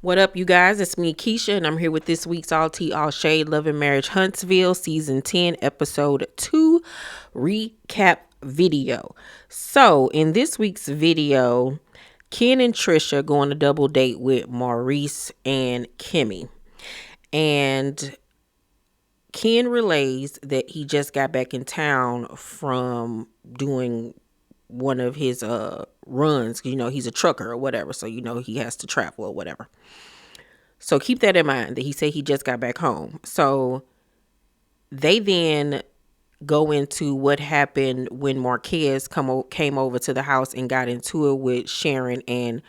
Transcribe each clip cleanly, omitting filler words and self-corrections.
What up, you guys? It's me, Keisha, and I'm here with this week's All Tea, All Shade, Love and Marriage Huntsville, Season 10, Episode 2 recap video. So, in this week's video, Ken and Tricia go on a double date with Maurice and Kimmy. And Ken relays that he just got back in town from doing one of his runs. You know, he's a trucker or whatever, so you know he has to travel or whatever. So keep that in mind that he said he just got back home. So they then go into what happened when Marquez came over to the house and got into it with Sharon and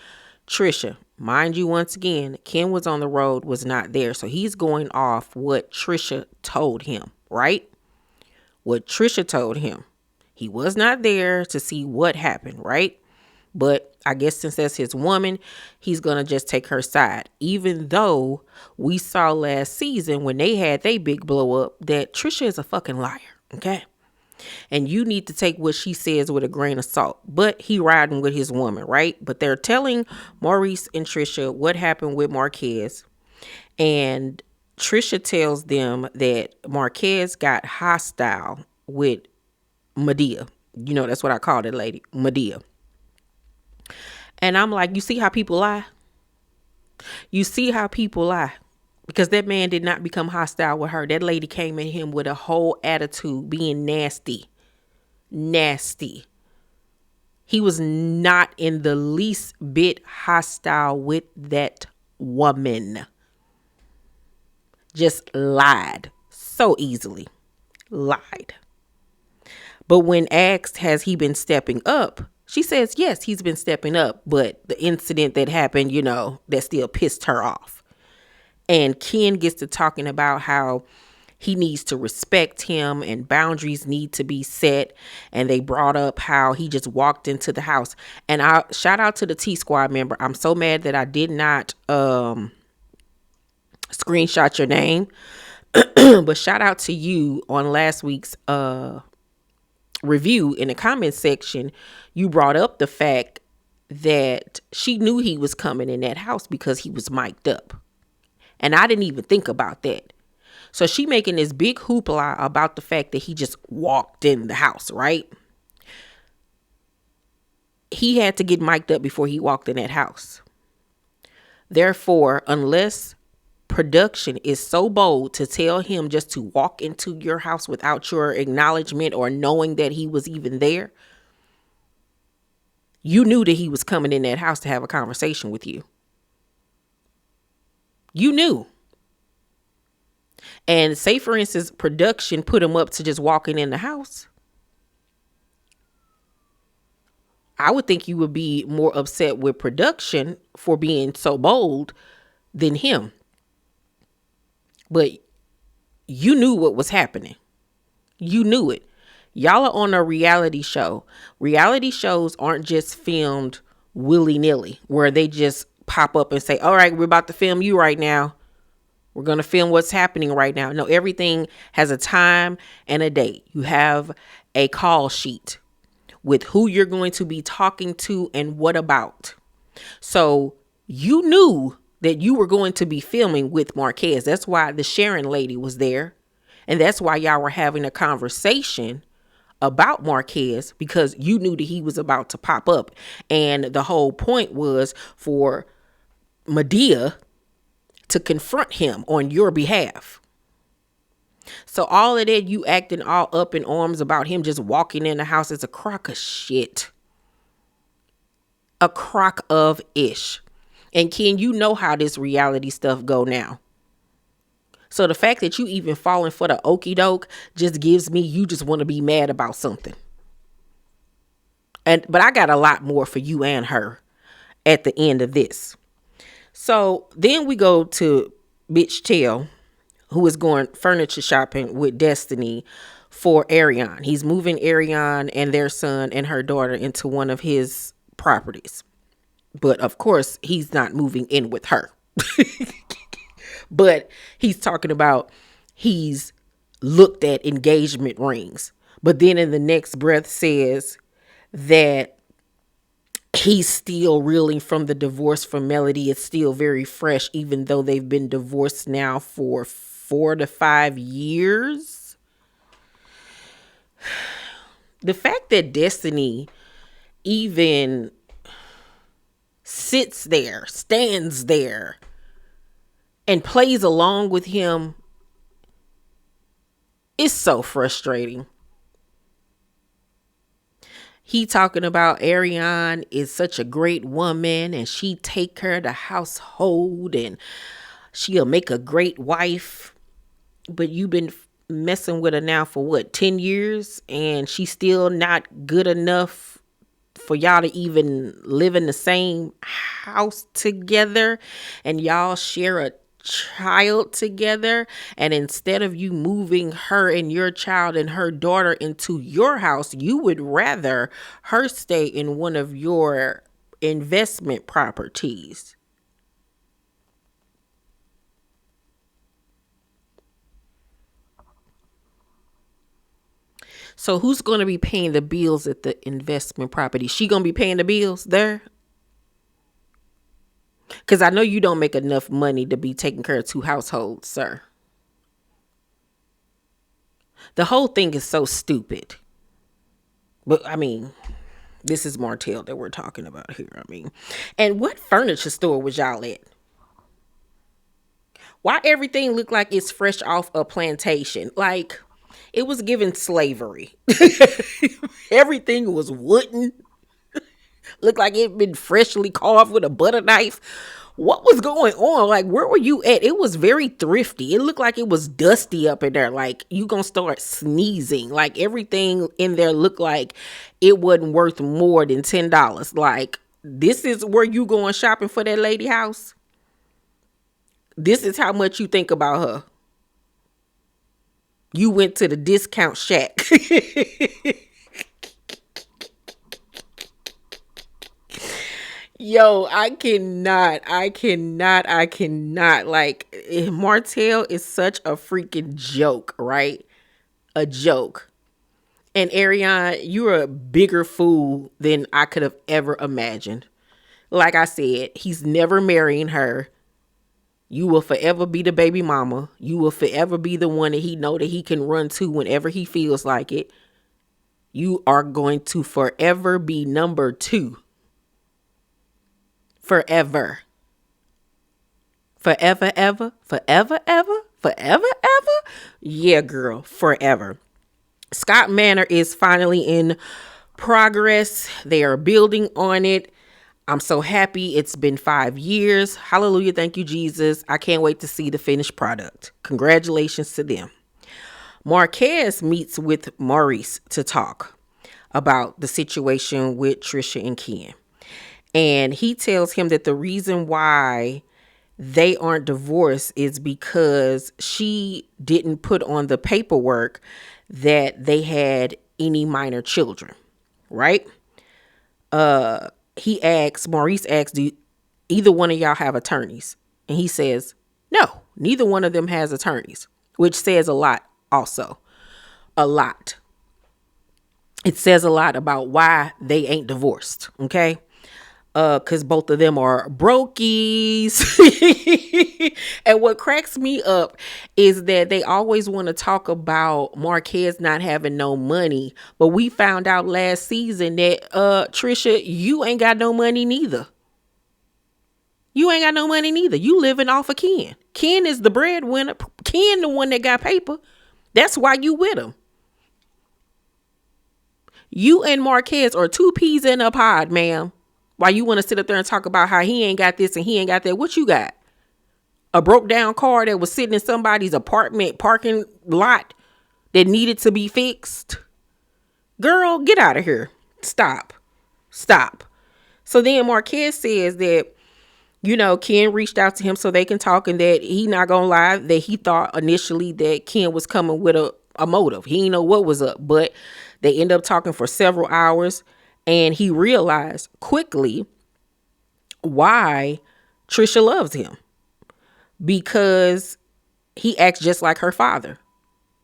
Tricia. Mind you, once again, Ken was on the road, was not there. So he's going off what Tricia told him, right? What Tricia told him. He was not there to see what happened, right? But I guess since that's his woman, he's going to just take her side. Even though we saw last season when they had their big blow up that Tricia is a fucking liar, okay? And you need to take what she says with a grain of salt. But he riding with his woman, right? But they're telling Maurice and Tricia what happened with Marquez. And Tricia tells them that Marquez got hostile with Medea. You know, that's what I call that lady, Medea. And I'm like, you see how people lie? You see how people lie? Because that man did not become hostile with her. That lady came at him with a whole attitude, being nasty. Nasty. He was not in the least bit hostile with that woman. Just lied so easily. Lied. But when asked, has he been stepping up? She says, yes, he's been stepping up, but the incident that happened, you know, that still pissed her off. And Ken gets to talking about how he needs to respect him and boundaries need to be set. And they brought up how he just walked into the house. And I shout out to the T Squad member. I'm so mad that I did not screenshot your name. But shout out to you on last week's review in the comment section. You brought up the fact that she knew he was coming in that house because he was mic'd up. And I didn't even think about that. So she making this big hoopla about the fact that he just walked in the house, right? He had to get mic'd up before he walked in that house. Therefore, unless production is so bold to tell him just to walk into your house without your acknowledgement or knowing that he was even there, you knew that he was coming in that house to have a conversation with you. You knew. And say, for instance, production put him up to just walking in the house. I would think you would be more upset with production for being so bold than him. But you knew what was happening. You knew it. Y'all are on a reality show. Reality shows aren't just filmed willy-nilly where they just pop up and say, all right, we're about to film you right now. We're going to film what's happening right now. No, everything has a time and a date. You have a call sheet with who you're going to be talking to and what about. So you knew that you were going to be filming with Marquez. That's why the Sharon lady was there. And that's why y'all were having a conversation about Marquez, because you knew that he was about to pop up. And the whole point was for Medea to confront him on your behalf. So all of that, you acting all up in arms about him just walking in the house, is a crock of shit. A crock of ish. And Ken, you know how this reality stuff go now. So the fact that you even falling for the okie doke just gives me, you just want to be mad about something. But I got a lot more for you and her at the end of this. So then we go to Bitch Tail, who is going furniture shopping with Destiny for Ariane. He's moving Ariane and their son and her daughter into one of his properties. But of course, he's not moving in with her. But he's talking about he's looked at engagement rings. But then in the next breath says that he's still reeling from the divorce from Melody. It's still very fresh, even though they've been divorced now for 4 to 5 years. The fact that Destiny even sits there, stands there, and plays along with him is so frustrating. He talking about Ariane is such a great woman and she take care of the household and she'll make a great wife. But you've been messing with her now for what, 10 years? And she's still not good enough for y'all to even live in the same house together, and y'all share a child together. And instead of you moving her and your child and her daughter into your house, you would rather her stay in one of your investment properties. So who's going to be paying the bills at the investment property? She going to be paying the bills there? Because I know you don't make enough money to be taking care of two households, sir. The whole thing is so stupid. But I mean, this is Martell that we're talking about here. I mean, and what furniture store was y'all at? Why everything look like it's fresh off a plantation? Like it was given slavery. Everything was wooden. Looked like it been freshly carved with a butter knife. What was going on? Like, where were you at? It was very thrifty. It looked like it was dusty up in there. Like, you gonna start sneezing. Like, everything in there looked like it wasn't worth more than $10. Like, this is where you going shopping for that lady house? This is how much you think about her. You went to the discount shack. Yo, I cannot. Like, Martell is such a freaking joke, right? A joke. And Ariane, you're a bigger fool than I could have ever imagined. Like I said, he's never marrying her. You will forever be the baby mama. You will forever be the one that he know that he can run to whenever he feels like it. You are going to forever be number two. Forever. Forever, ever. Forever, ever. Forever, ever. Yeah, girl. Forever. Scott Manor is finally in progress. They are building on it. I'm so happy. It's been 5 years. Hallelujah. Thank you, Jesus. I can't wait to see the finished product. Congratulations to them. Marquez meets with Maurice to talk about the situation with Tricia and Ken. And he tells him that the reason why they aren't divorced is because she didn't put on the paperwork that they had any minor children, right? Maurice asks, do either one of y'all have attorneys? And he says, no, neither one of them has attorneys, which says a lot also. A lot. It says a lot about why they ain't divorced, okay? Because both of them are brokies. And what cracks me up is that they always want to talk about Marquez not having no money. But we found out last season that, Tricia, you ain't got no money neither. You ain't got no money neither. You living off of Ken. Ken is the breadwinner. Ken the one that got paper. That's why you with him. You and Marquez are two peas in a pod, ma'am. Why you want to sit up there and talk about how he ain't got this and he ain't got that? What you got? A broke down car that was sitting in somebody's apartment parking lot that needed to be fixed? Girl, get out of here. Stop. So then Marquez says that, Ken reached out to him so they can talk, and that he not gonna lie, that he thought initially that Ken was coming with a motive. He didn't know what was up, but they end up talking for several hours. And he realized quickly why Tricia loves him. Because he acts just like her father,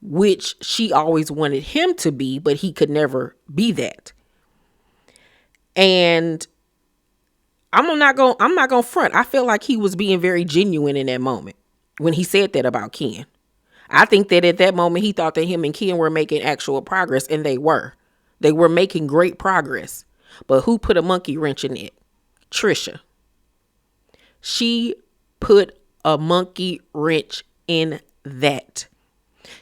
which she always wanted him to be, but he could never be that. And I'm not gonna front. I feel like he was being very genuine in that moment when he said that about Ken. I think that at that moment he thought that him and Ken were making actual progress, and they were. They were making great progress. But who put a monkey wrench in it? Tricia. She put a monkey wrench in that.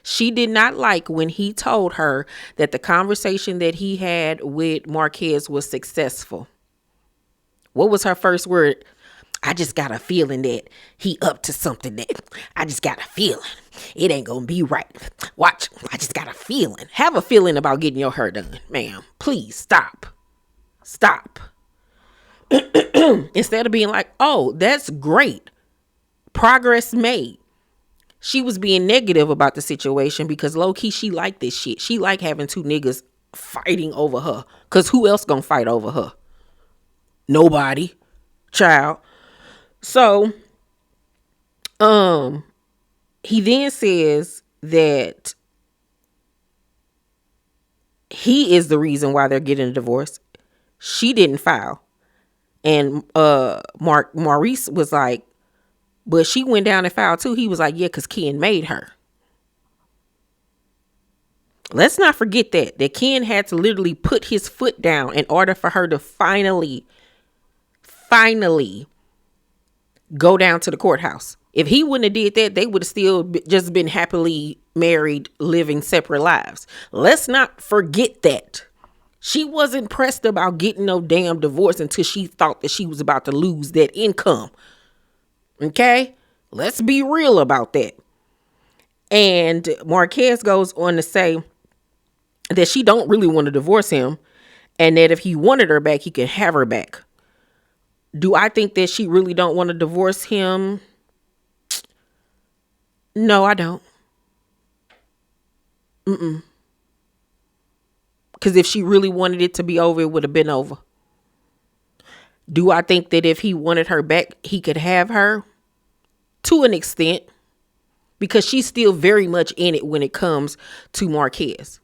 She did not like when he told her that the conversation that he had with Marquez was successful. What was her first word? I just got a feeling that he up to something. That I just got a feeling it ain't gonna be right. Watch, I just got a feeling. Have a feeling about getting your hair done, ma'am. Please stop. Instead of being like, oh, that's great. Progress made. She was being negative about the situation because low key she liked this shit. She liked having two niggas fighting over her. Cause who else gonna fight over her? Nobody. Child. So, he then says that he is the reason why they're getting a divorce. She didn't file. And Maurice was like, but she went down and filed too. He was like, yeah, because Ken made her. Let's not forget that Ken had to literally put his foot down in order for her to finally go down to the courthouse. If he wouldn't have did that, they would have still just been happily married, living separate lives. Let's not forget that. She wasn't pressed about getting no damn divorce until she thought that she was about to lose that income. Okay? Let's be real about that. And Marquez goes on to say that she don't really want to divorce him, and that if he wanted her back, he could have her back. Do I think that she really don't want to divorce him? No, I don't. Because if she really wanted it to be over, it would have been over. Do I think that if he wanted her back, he could have her? To an extent. Because she's still very much in it when it comes to Marquez.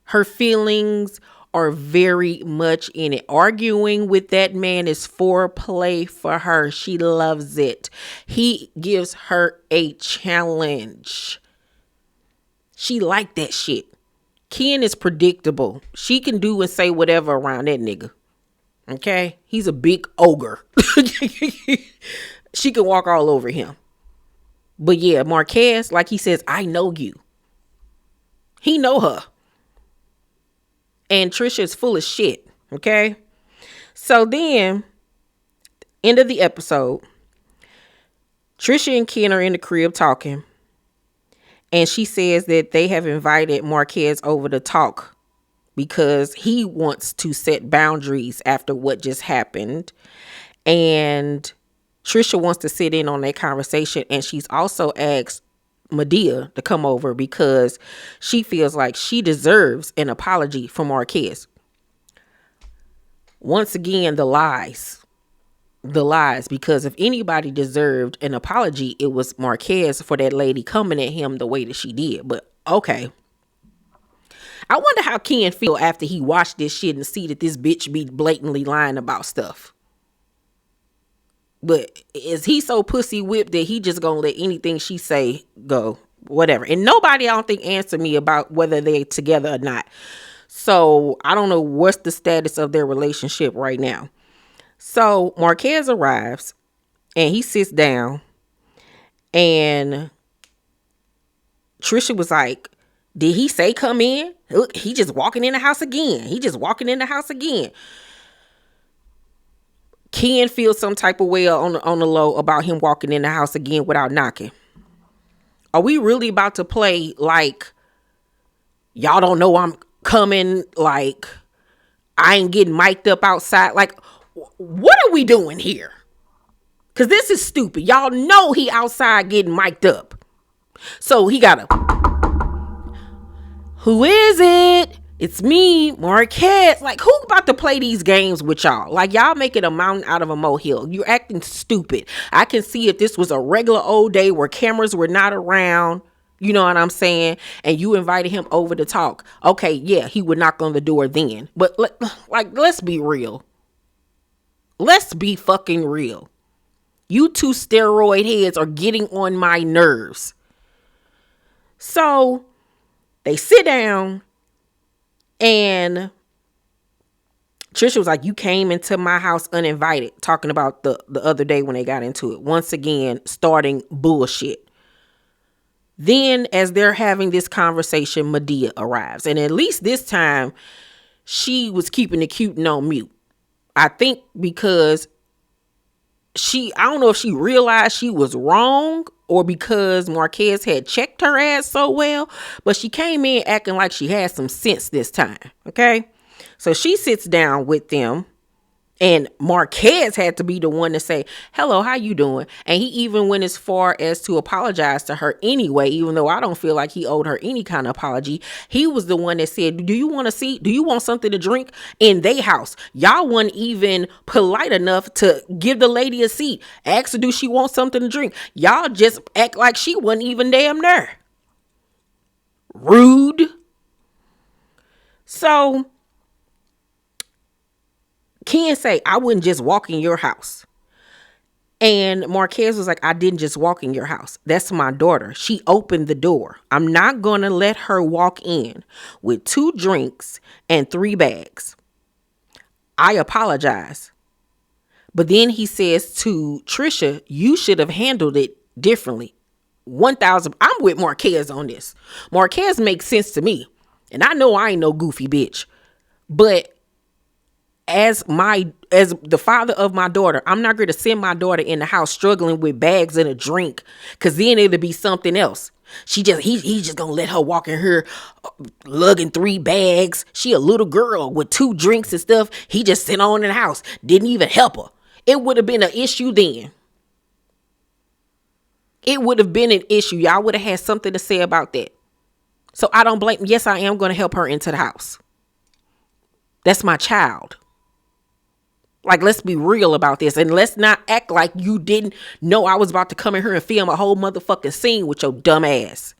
Her feelings are very much in it. Arguing with that man is foreplay for her. She loves it. He gives her a challenge. She liked that shit. Ken is predictable. She can do and say whatever around that nigga. Okay? He's a big ogre. She can walk all over him. But yeah, Marquez, like he says, I know you. He know her. And Tricia is full of shit. Okay? So then, end of the episode, Tricia and Ken are in the crib talking. And she says that they have invited Marquez over to talk because he wants to set boundaries after what just happened. And Tricia wants to sit in on that conversation. And she's also asked Medea to come over because she feels like she deserves an apology from Marquez. Once again, the lies, because if anybody deserved an apology, it was Marquez for that lady coming at him the way that she did. But okay. I wonder how Ken feel after he watched this shit and see that this bitch be blatantly lying about stuff. But is he so pussy whipped that he just gonna let anything she say go? Whatever. And nobody, I don't think, answered me about whether they're together or not. So I don't know what's the status of their relationship right now. So Marquez arrives and he sits down, and Tricia was like, did he say come in? Look, he just walking in the house again. Ken feels some type of way on the low about him walking in the house again without knocking. Are we really about to play like y'all don't know I'm coming? Like I ain't getting mic'd up outside? Like what are we doing here? Because this is stupid. Y'all know he outside getting mic'd up. So he gotta, who is it? It's me, Marquez. Like, who about to play these games with y'all? Like, y'all making a mountain out of a molehill. You're acting stupid. I can see if this was a regular old day where cameras were not around, you know what I'm saying, and you invited him over to talk. Okay, yeah, he would knock on the door then. But, like, let's be real. Let's be fucking real. You two steroid heads are getting on my nerves. So they sit down and Tricia was like, you came into my house uninvited, talking about the other day when they got into it. Once again, starting bullshit. Then as they're having this conversation, Medea arrives. And at least this time, she was keeping the cutin' on mute. I think because I don't know if she realized she was wrong or because Marquez had checked her ass so well, but she came in acting like she had some sense this time. Okay. So she sits down with them. And Marquez had to be the one to say, hello, how you doing? And he even went as far as to apologize to her anyway, even though I don't feel like he owed her any kind of apology. He was the one that said, do you want something to drink in their house? Y'all weren't even polite enough to give the lady a seat. Ask her, do she want something to drink? Y'all just act like she wasn't even damn there. Rude. So Ken say, I wouldn't just walk in your house. And Marquez was like, I didn't just walk in your house. That's my daughter. She opened the door. I'm not going to let her walk in with 2 drinks and 3 bags. I apologize. But then he says to Tricia, you should have handled it differently. 1,000. I'm with Marquez on this. Marquez makes sense to me. And I know I ain't no goofy bitch. But as the father of my daughter, I'm not going to send my daughter in the house struggling with bags and a drink, because then it'll be something else. He's just gonna let her walk in here lugging 3 bags. She a little girl with 2 drinks and stuff. He just sent on in the house, didn't even help her. It would have been an issue then. It would have been an issue. Y'all would have had something to say about that. So I don't blame. Yes, I am going to help her into the house. That's my child. Like, let's be real about this. And let's not act like you didn't know I was about to come in here and film a whole motherfucking scene with your dumb ass.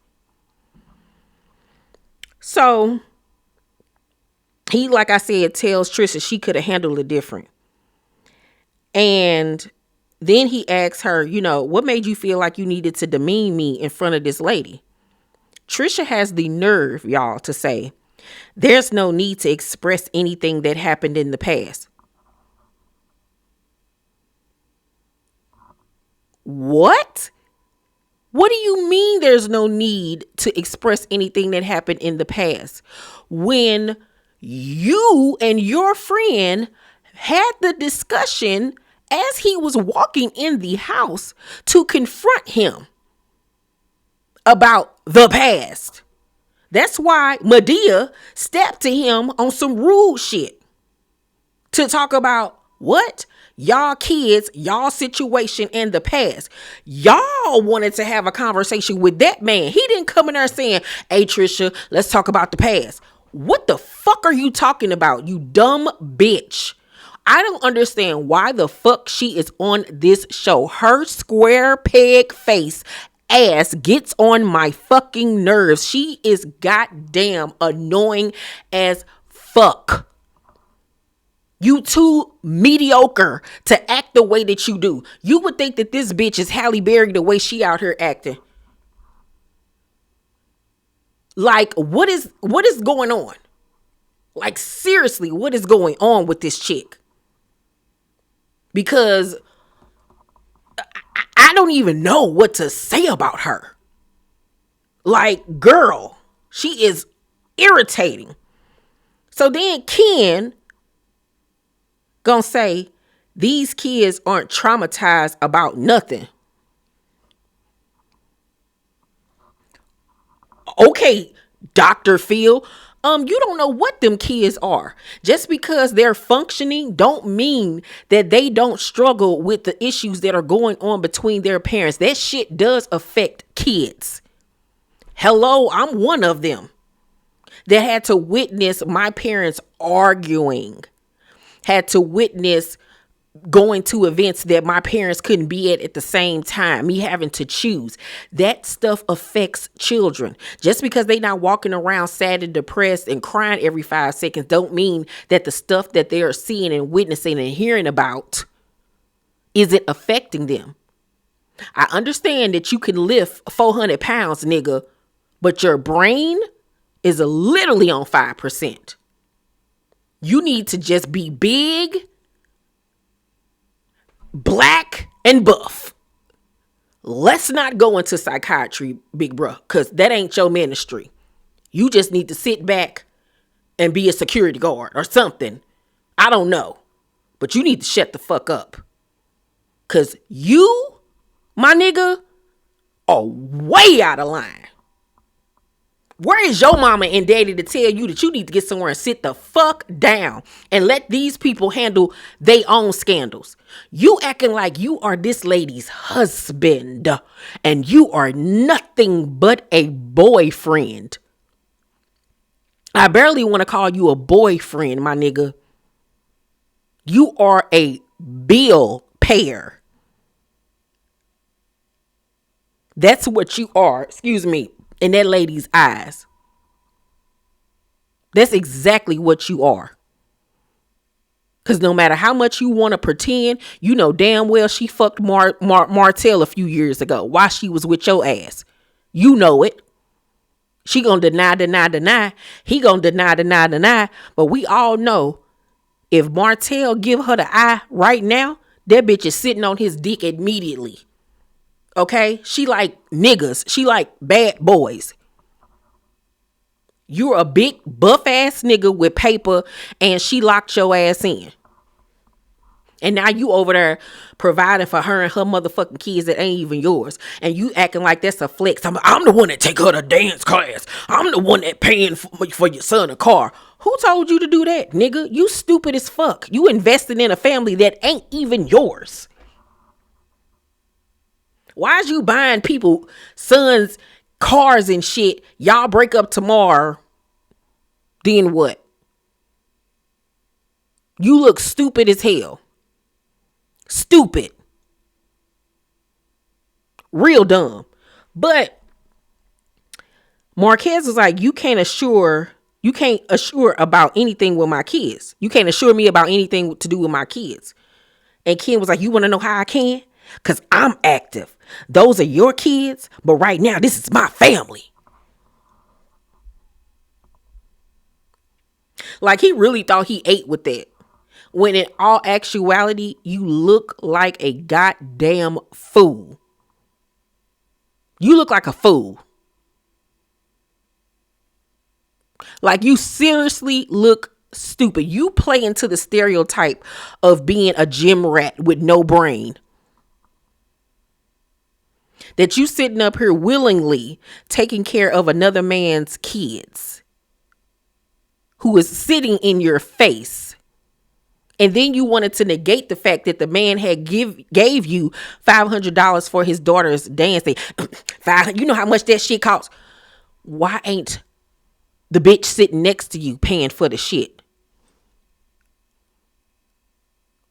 So he, like I said, tells Tricia she could have handled it different. And then he asks her, what made you feel like you needed to demean me in front of this lady? Tricia has the nerve, y'all, to say, there's no need to express anything that happened in the past. What? What do you mean there's no need to express anything that happened in the past? When you and your friend had the discussion as he was walking in the house to confront him about the past. That's why Medea stepped to him on some rude shit to talk about what? Y'all kids, y'all situation in the past. Y'all wanted to have a conversation with that man. He didn't come in there saying, hey, Tricia, let's talk about the past. What the fuck are you talking about, you dumb bitch? I don't understand why the fuck she is on this show. Her square peg face ass gets on my fucking nerves. She is goddamn annoying as fuck. You too mediocre to act the way that you do. You would think that this bitch is Halle Berry the way she out here acting. Like, what is going on? Like, seriously, what is going on with this chick? Because I don't even know what to say about her. Like, girl, she is irritating. So then Ken gonna say, these kids aren't traumatized about nothing. Okay, Dr. Phil, you don't know what them kids are. Just because they're functioning don't mean that they don't struggle with the issues that are going on between their parents. That shit does affect kids. Hello, I'm one of them that had to witness my parents arguing, had to witness going to events that my parents couldn't be at the same time, me having to choose. That stuff affects children. Just because they not walking around sad and depressed and crying every 5 seconds don't mean that the stuff that they are seeing and witnessing and hearing about Is it affecting them? I understand that you can lift 400 pounds, nigga, but your brain is literally on 5%. You need to just be big, black, and buff. Let's not go into psychiatry, big bro, because that ain't your ministry. You just need to sit back and be a security guard or something. I don't know. But you need to shut the fuck up. Because you, my nigga, are way out of line. Where is your mama and daddy to tell you that you need to get somewhere and sit the fuck down and let these people handle their own scandals? You acting like you are this lady's husband and you are nothing but a boyfriend. I barely want to call you a boyfriend, my nigga. You are a bill payer. That's what you are, excuse me, in that lady's eyes. That's exactly what you are. Because no matter how much you want to pretend, you know damn well she fucked Martell a few years ago while she was with your ass. You know it. She gonna deny. He gonna deny. But we all know if Martell give her the eye right now, that bitch is sitting on his dick immediately. Okay? She like niggas. She like bad boys. You're a big buff ass nigga with paper and she locked your ass in. And now you over there providing for her and her motherfucking kids that ain't even yours. And you acting like that's a flex. I'm the one that take her to dance class. I'm the one that paying for your son a car. Who told you to do that, nigga? You stupid as fuck. You invested in a family that ain't even yours. Why is you buying people, sons, cars and shit? Y'all break up tomorrow. Then what? You look stupid as hell. Stupid. Real dumb. But Marquez was like, you can't assure about anything with my kids. You can't assure me about anything to do with my kids. And Ken was like, you want to know how I can? Because I'm active. Those are your kids. But right now, this is my family. Like he really thought he ate with that. When in all actuality, you look like a goddamn fool. You look like a fool. Like you seriously look stupid. You play into the stereotype of being a gym rat with no brain. That you sitting up here willingly taking care of another man's kids who is sitting in your face. And then you wanted to negate the fact that the man had gave you $500 for his daughter's dancing. You know how much that shit costs. Why ain't the bitch sitting next to you paying for the shit?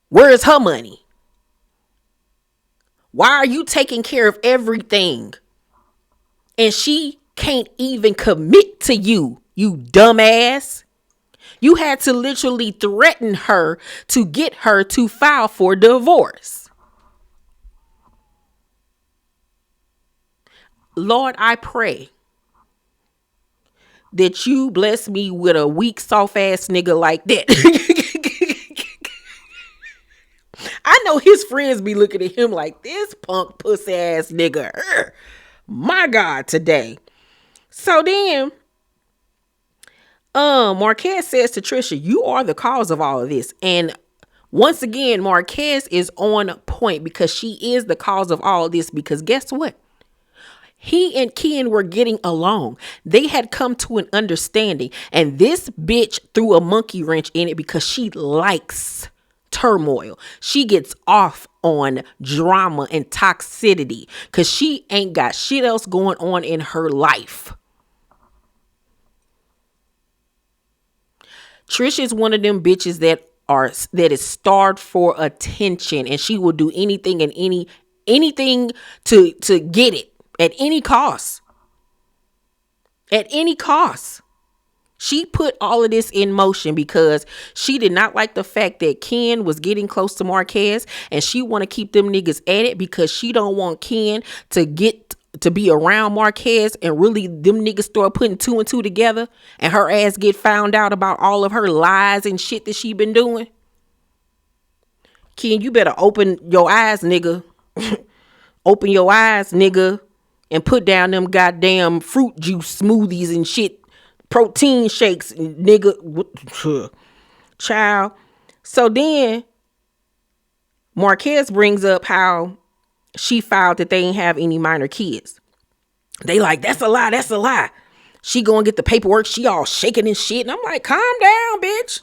Where is her money? Why are you taking care of everything? And she can't even commit to you, you dumbass. You had to literally threaten her to get her to file for divorce. Lord, I pray that you bless me with a weak, soft ass nigga like that. I know his friends be looking at him like this punk pussy ass nigga. My God, today. So then, Marquez says to Tricia, you are the cause of all of this. And once again, Marquez is on point because she is the cause of all of this. Because guess what? He and Ken were getting along. They had come to an understanding. And this bitch threw a monkey wrench in it because she likes turmoil. She gets off on drama and toxicity because she ain't got shit else going on in her life. Tricia is one of them bitches that is starved for attention, and she will do anything and anything to get it at any cost. At any cost. She put all of this in motion because she did not like the fact that Ken was getting close to Marquez, and she want to keep them niggas at it because she don't want Ken to get to be around Marquez and really them niggas start putting two and two together and her ass get found out about all of her lies and shit that she been doing. Ken, you better open your eyes, nigga. Open your eyes, nigga, and put down them goddamn fruit juice smoothies and shit. Protein shakes, nigga. Child. So then Marquez brings up how she filed that they ain't have any minor kids. They like, that's a lie, that's a lie. She go and get the paperwork, she all shaking and shit. And I'm like, calm down, bitch.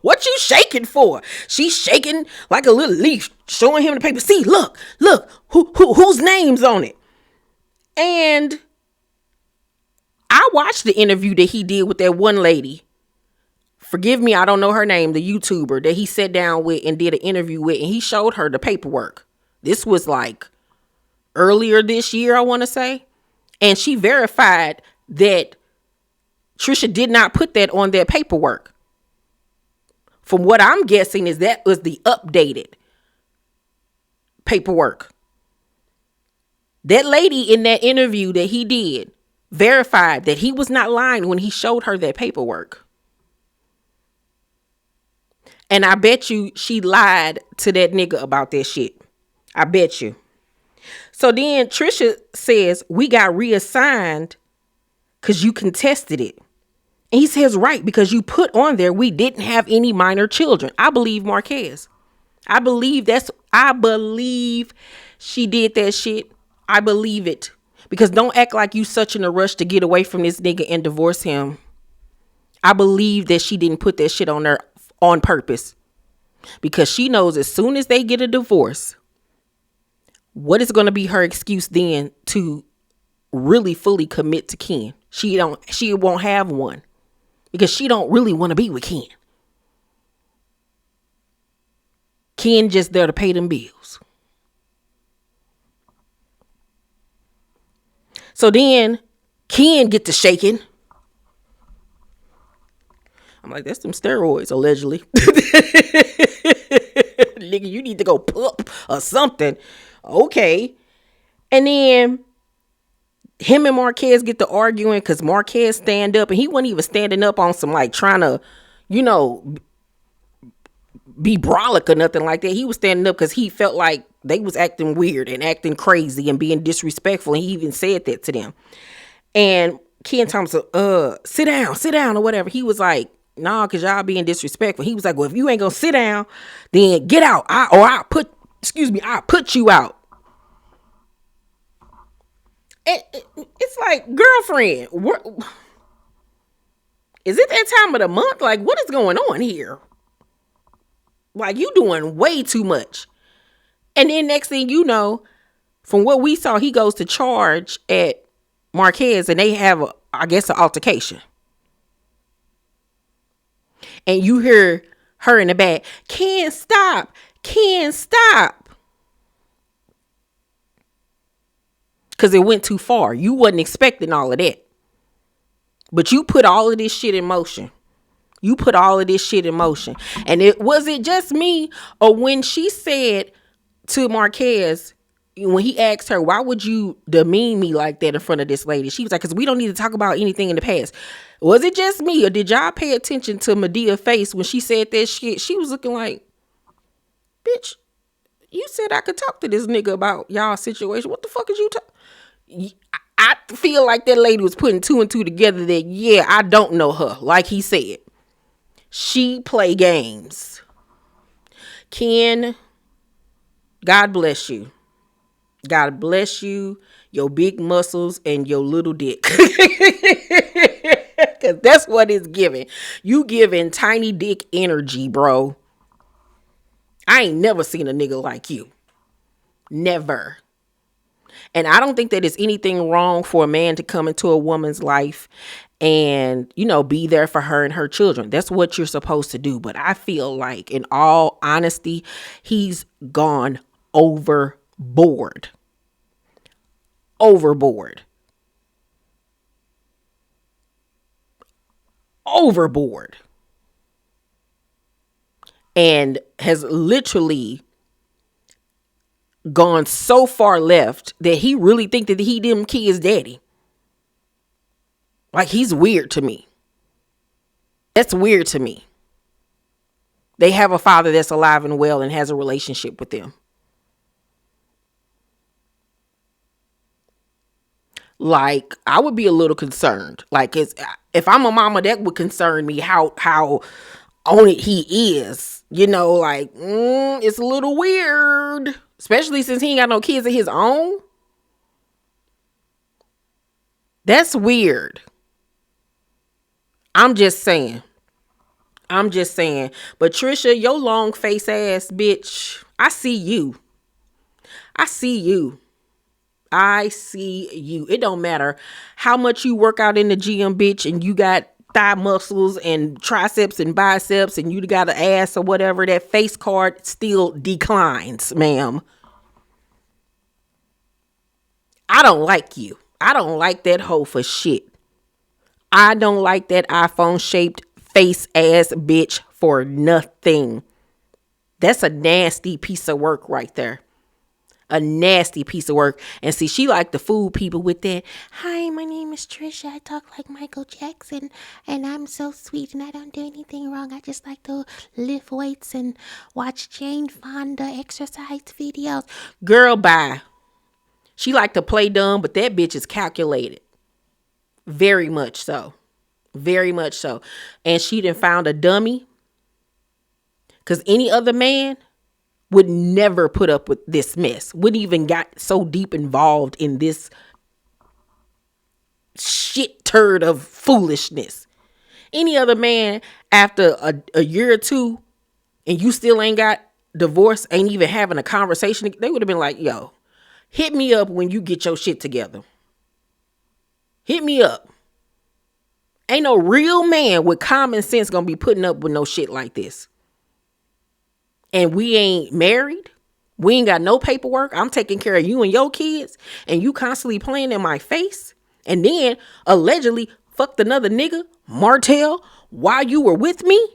What you shaking for? She's shaking like a little leaf, showing him the paper. See, look, whose name's on it? And I watched the interview that he did with that one lady. Forgive me, I don't know her name, the YouTuber that he sat down with and did an interview with, and he showed her the paperwork. This was like earlier this year, I want to say. And she verified that Tricia did not put that on that paperwork. From what I'm guessing is that was the updated paperwork. That lady in that interview that he did verified that he was not lying when he showed her that paperwork. And I bet you she lied to that nigga about that shit. I bet you. So then Tricia says, we got reassigned because you contested it. And he says, right, because you put on there we didn't have any minor children. I believe Marquez. I believe she did that shit. I believe it. Because don't act like you such in a rush to get away from this nigga and divorce him. I believe that she didn't put that shit on there on purpose. Because she knows as soon as they get a divorce, what is going to be her excuse then to really fully commit to Ken? She won't have one. Because she don't really want to be with Ken. Ken just there to pay them bills. So then Ken get to shaking. I'm like, that's some steroids, allegedly. Nigga, you need to go pup or something. Okay. And then him and Marquez get to arguing because Marquez stand up and he wasn't even standing up on some like trying to, be brolic or nothing like that. He was standing up because he felt like they was acting weird and acting crazy and being disrespectful. And he even said that to them. And Ken Thompson, sit down or whatever. He was like, nah, because y'all being disrespectful. He was like, well, if you ain't gonna sit down, then get out. I'll put you out. It's like, girlfriend, is it that time of the month? Like, what is going on here? Like, you doing way too much. And then next thing you know, from what we saw, he goes to charge at Marquez and they have, an altercation. And you hear her in the back, can't stop. Because it went too far. You wasn't expecting all of that. But you put all of this shit in motion. And was it just me, or when she said to Marquez, when he asked her, why would you demean me like that in front of this lady? She was like, because we don't need to talk about anything in the past. Was it just me, or did y'all pay attention to Medea's face when she said that shit? She was looking like, bitch, you said I could talk to this nigga about y'all situation. What the fuck is you talking? I feel like that lady was putting two and two together that, yeah, I don't know her. Like he said, she play games. Ken, God bless you. God bless you, your big muscles and your little dick. Because that's what it's giving. You giving tiny dick energy, bro. I ain't never seen a nigga like you. Never. And I don't think that there's anything wrong for a man to come into a woman's life and, be there for her and her children. That's what you're supposed to do. But I feel like, in all honesty, he's gone overboard. overboard and has literally gone so far left that he really think that he them kids daddy. Like, he's weird to me. That's weird to me. They have a father that's alive and well and has a relationship with them. Like, I would be a little concerned. Like, if I'm a mama, that would concern me how on it he is. You know, like, it's a little weird. Especially since he ain't got no kids of his own. That's weird. I'm just saying. But Tricia, your long face ass bitch, I see you. It don't matter how much you work out in the gym, bitch, and you got thigh muscles and triceps and biceps and you got an ass or whatever, that face card still declines, ma'am. I don't like you. I don't like that hoe for shit. I don't like that iPhone shaped face ass bitch for nothing. That's a nasty piece of work right there. A nasty piece of work. And see, she like to fool people with that. Hi, my name is Tricia. I talk like Michael Jackson and I'm so sweet and I don't do anything wrong. I just like to lift weights and watch Jane Fonda exercise videos. Girl, bye. She like to play dumb, but that bitch is calculated. Very much so. Very much so. And she done found a dummy. Because any other man would never put up with this mess. Wouldn't even got so deep involved in this shit turd of foolishness. Any other man, after a year or two, and you still ain't got divorced, ain't even having a conversation, they would have been like, yo, hit me up when you get your shit together. Hit me up. Ain't no real man with common sense gonna be putting up with no shit like this. And we ain't married. We ain't got no paperwork. I'm taking care of you and your kids. And you constantly playing in my face. And then allegedly fucked another nigga, Martell, while you were with me.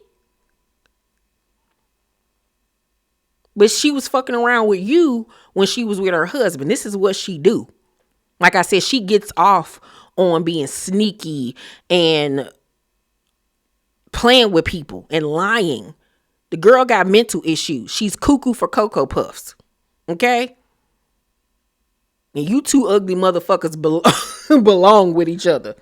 But she was fucking around with you when she was with her husband. This is what she do. Like I said, she gets off on being sneaky and playing with people and lying. The girl got mental issues. She's cuckoo for Cocoa Puffs. Okay? And you two ugly motherfuckers belong with each other.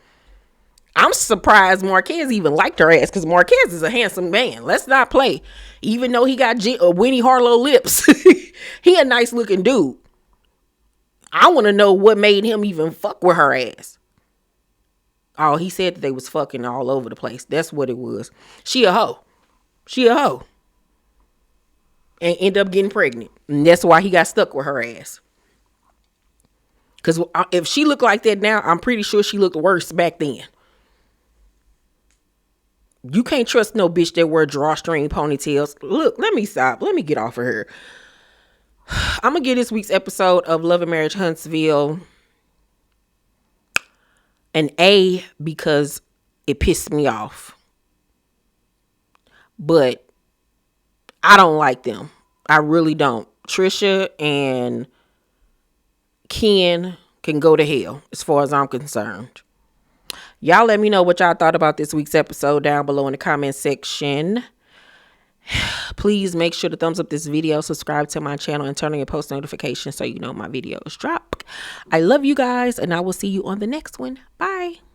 I'm surprised Marquez even liked her ass, because Marquez is a handsome man. Let's not play. Even though he got Winnie Harlow lips, he a nice looking dude. I want to know what made him even fuck with her ass. Oh, he said that they was fucking all over the place. That's what it was. She a hoe. And end up getting pregnant. And that's why he got stuck with her ass. Because if she looked like that now, I'm pretty sure she looked worse back then. You can't trust no bitch that wear drawstring ponytails. Look, let me stop. Let me get off of her. I'm going to give this week's episode of Love and Marriage Huntsville an A, because it pissed me off. But I don't like them. I really don't. Tricia and Ken can go to hell as far as I'm concerned. Y'all let me know what y'all thought about this week's episode down below in the comment section. Please make sure to thumbs up this video, subscribe to my channel, and turn on your post notifications so you know my videos drop. I love you guys, and I will see you on the next one. Bye.